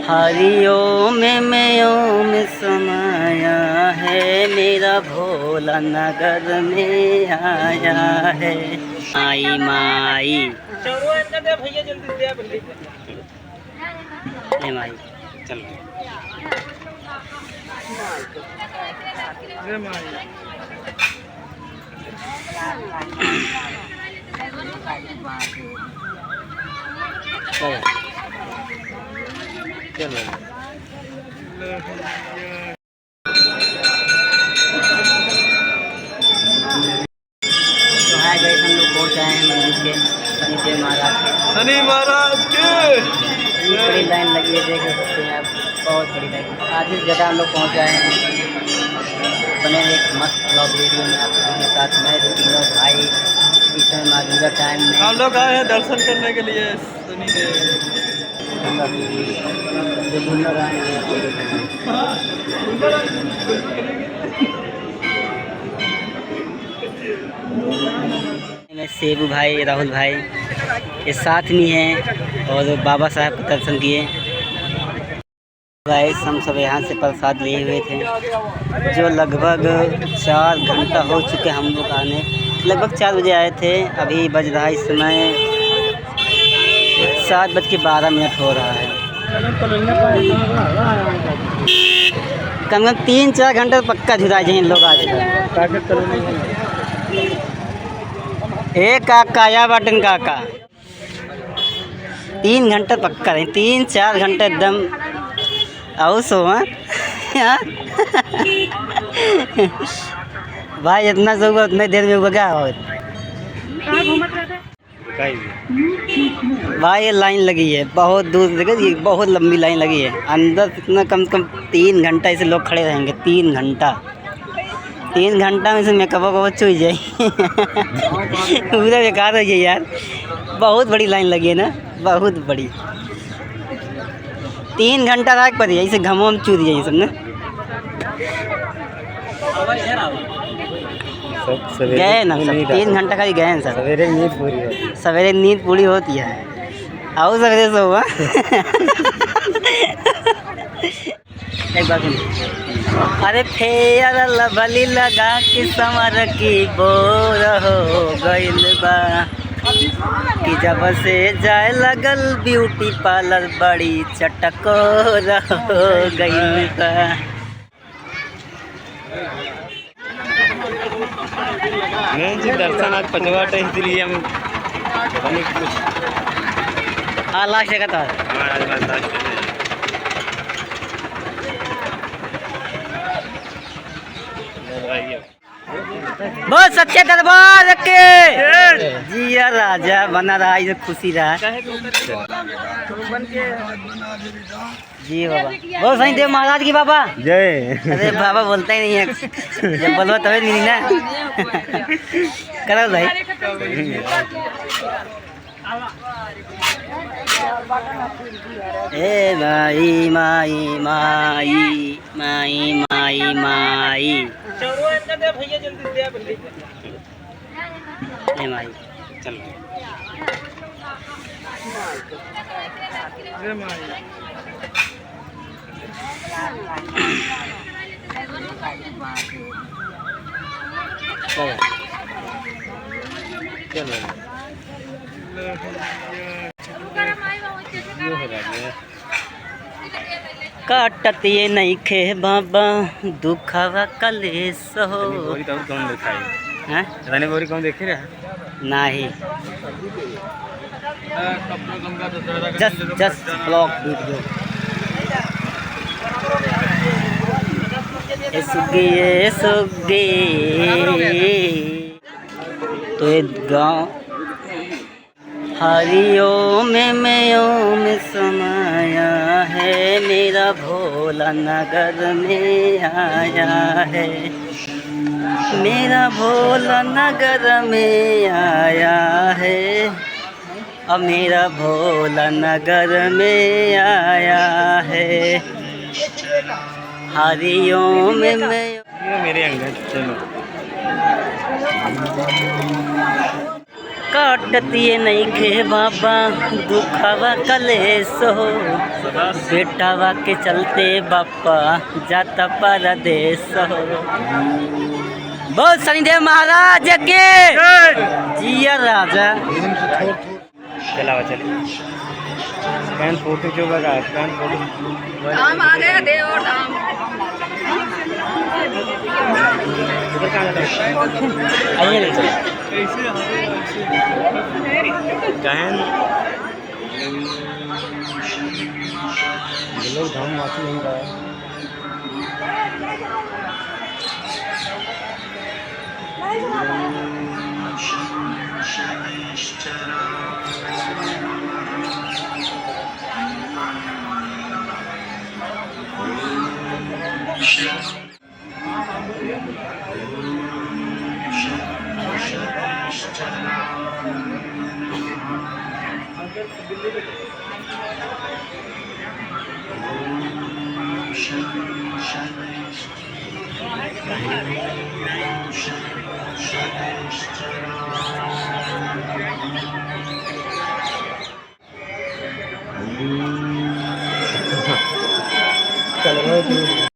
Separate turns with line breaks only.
हरिओम में ओम समाया है, मेरा भोला नगर में आया है। माई माई माई चल चलो तो हाय गाइस, हम लोग पहुंच आए हैं मंदिर के शनिदेव महाराज के।
शनि महाराज के
बड़ी लाइन लगी है, देख सकते हैं आप, बहुत बड़ी लाइन। आधी जगह हम लोग पहुंच आए हैं। बने एक मस्त ब्लॉग वीडियो में आप सभी के साथ मैं तीनों भाई इस समय मौजूदा टाइम में
हम लोग आए हैं दर्शन करने के लिए शनिदेव।
जो घूमर आए हैं मैं सेबू भाई, राहुल भाई ये साथ में हैं और बाबा साहब का दर्शन किए। गाइस हम सब यहाँ से प्रसाद लिए हुए थे, जो लगभग 4 घंटा हो चुके हम लोग आने। लगभग 4 बजे आए थे, अभी बज रहा है इस समय 7:12 हो रहा है। कम से कम 3-4 घंटे पक्का झुरा जाए लोग आज। काका या बटन काका 3 घंटे पक्का रहे, 3-4 घंटे एकदम आओ सो भाई इतना सो उतने देर में होगा भाई। ये लाइन लगी है बहुत दूर, देखिए बहुत लंबी लाइन लगी है अंदर। कितना कम से कम 3 घंटा ऐसे लोग खड़े रहेंगे। 3 घंटा, 3 घंटा में से मैं कब चुई जाए पूरा बेकार हो गया यार। बहुत बड़ी लाइन लगी है ना, बहुत बड़ी। 3 घंटा राख पड़ी ऐसे घमों में चूर जाइए सब ना। गए ना सब 3 घंटा खाली गए हैं सर। सवेरे नींद पूरी होती है। आओ सवेरे सो हुआ एक बात अरे फेयर लभली लगा के समर की बोर हो गइल बा कि जब से जाए लगल ब्यूटी पार्लर बड़ी चटकोर हो गइल बा।
नहीं जी दर्शन आज पचवाट है, इसलिए हम
हाँ लास्ट जगह था। बहुत सच्चे दरबार के जिया राजा बना रहा, इसे खुशी रहा जी बाबा। बहुत सही देव महाराज की बाबा
जय।
अरे बाबा बोलता ही नहीं है, जब बोलो तभी नहीं ना करो भाई। ए माई माई माई माई माई माई ए माई चल चलो काटत ये नहीं खे बाबा दुखावा कलेस हो।
कौन देखा
हैं
रानी बोरी कौन देखे रहा
नहीं जस्ट ब्लॉग वीडियो सुगे तो ये गाँव हरिओम में ओम समाया है, मेरा भोला नगर में आया है। मेरा भोला नगर में आया है, अब मेरा भोला नगर में आया है। हरिओम में
ये मेरे अंगद चलो
काटती नहीं खे बाबा दुखवा कलेस हो बेटावा के चलते बापा जाता परदेस हो। बहुत शनिदेव महाराज के जिया राजा।
चलावा चलिए स्कैन फोटो जो लगा स्कैन फोटो
धाम आ गया देव धाम।
आइए ले चलो।
कहन ये लोग धाम माफी नहीं रहा है। चलो